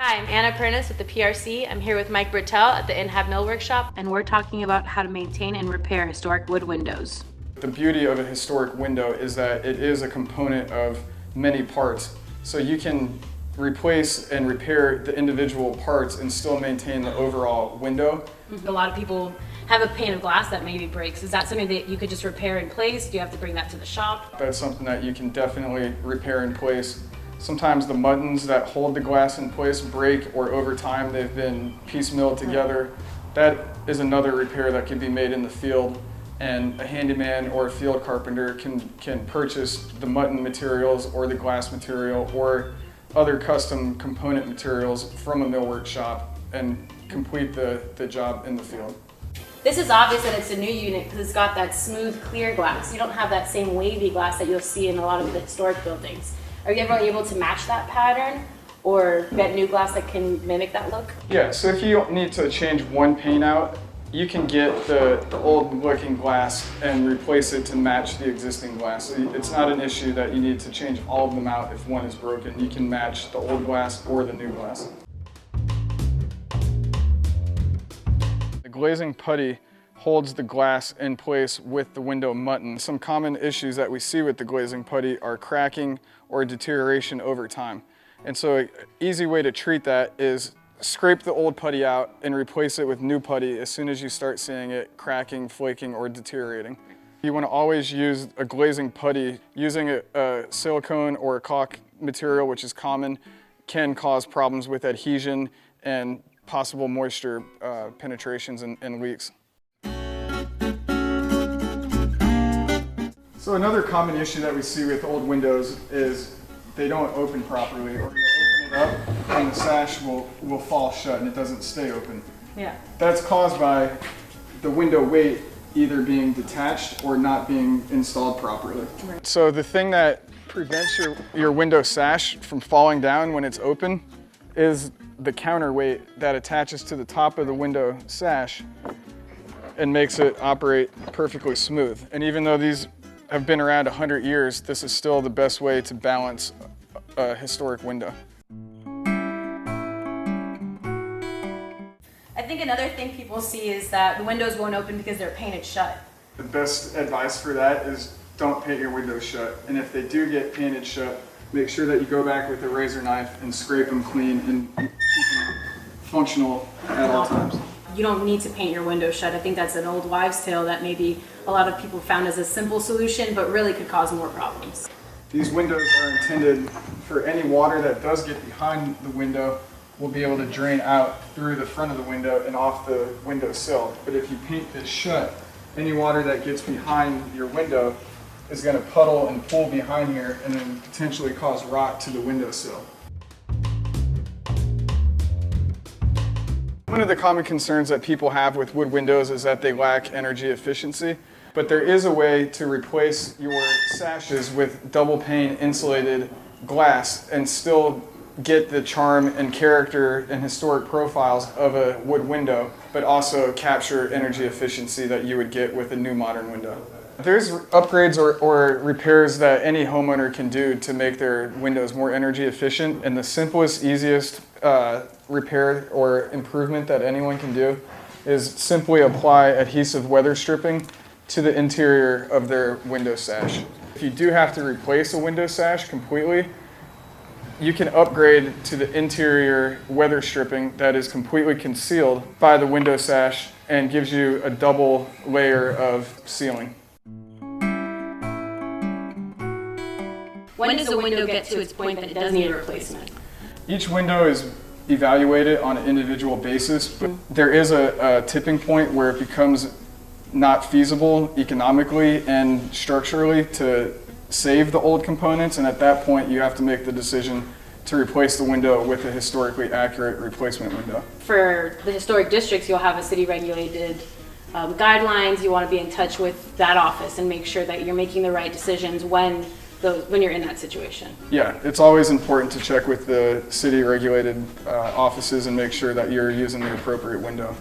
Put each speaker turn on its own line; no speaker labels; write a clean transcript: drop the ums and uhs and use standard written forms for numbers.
Hi, I'm Anna Pernis with the PRC. I'm here with Mike Bertel at the In-Hab Mill Workshop, and we're talking about how to maintain and repair historic wood windows.
The beauty of a historic window is that it is a component of many parts. So you can replace and repair the individual parts and still maintain the overall window.
A lot of people have a pane of glass that maybe breaks. Is that something that you could just repair in place? Do you have to bring that to the shop?
That's something that you can definitely repair in place. Sometimes the buttons that hold the glass in place break, or over time they've been piecemealed together. That is another repair that can be made in the field, and a handyman or a field carpenter can purchase the mutton materials or the glass material or other custom component materials from a mill workshop and complete the job in the field.
This is obvious that it's a new unit because it's got that smooth, clear glass. You don't have that same wavy glass that you'll see in a lot of the historic buildings. Are you ever able to match that pattern or get new glass that can mimic that look?
Yeah, so if you need to change one pane out, you can get the old looking glass and replace it to match the existing glass. So it's not an issue that you need to change all of them out if one is broken. You can match the old glass or the new glass. The glazing putty holds the glass in place with the window mutton. Some common issues that we see with the glazing putty are cracking or deterioration over time. And so an easy way to treat that is scrape the old putty out and replace it with new putty as soon as you start seeing it cracking, flaking, or deteriorating. You want to always use a glazing putty. Using a silicone or a caulk material, which is common, can cause problems with adhesion and possible moisture penetrations and leaks. So another common issue that we see with old windows is they don't open properly, or you'll open it up and the sash will fall shut and it doesn't stay open.
Yeah.
That's caused by the window weight either being detached or not being installed properly.
Right.
So the thing that prevents your window sash from falling down when it's open is the counterweight that attaches to the top of the window sash and makes it operate perfectly smooth. And even though these have been around 100 years, this is still the best way to balance a historic window.
I think another thing people see is that the windows won't open because they're painted shut.
The best advice for that is don't paint your windows shut. And if they do get painted shut, make sure that you go back with a razor knife and scrape them clean and keep them functional at all times.
You don't need to paint your windows shut. I think that's an old wives' tale that maybe a lot of people found as a simple solution, but really could cause more problems.
These windows are intended for any water that does get behind the window will be able to drain out through the front of the window and off the window sill. But if you paint this shut, any water that gets behind your window is going to puddle and pool behind here and then potentially cause rot to the window sill. One of the common concerns that people have with wood windows is that they lack energy efficiency, but there is a way to replace your sashes with double pane insulated glass and still get the charm and character and historic profiles of a wood window, but also capture energy efficiency that you would get with a new modern window. There's upgrades or repairs that any homeowner can do to make their windows more energy efficient, and the simplest, easiest repair or improvement that anyone can do is simply apply adhesive weather stripping to the interior of their window sash. If you do have to replace a window sash completely, you can upgrade to the interior weather stripping that is completely concealed by the window sash and gives you a double layer of sealing.
When does a window get to its point that it does need a replacement?
Each window is evaluated on an individual basis, but there is a tipping point where it becomes not feasible economically and structurally to save the old components, and at that point you have to make the decision to replace the window with a historically accurate replacement window.
For the historic districts, you'll have a city regulated guidelines. You want to be in touch with that office and make sure that you're making the right decisions when you're in that situation.
Yeah, it's always important to check with the city regulated offices and make sure that you're using the appropriate window.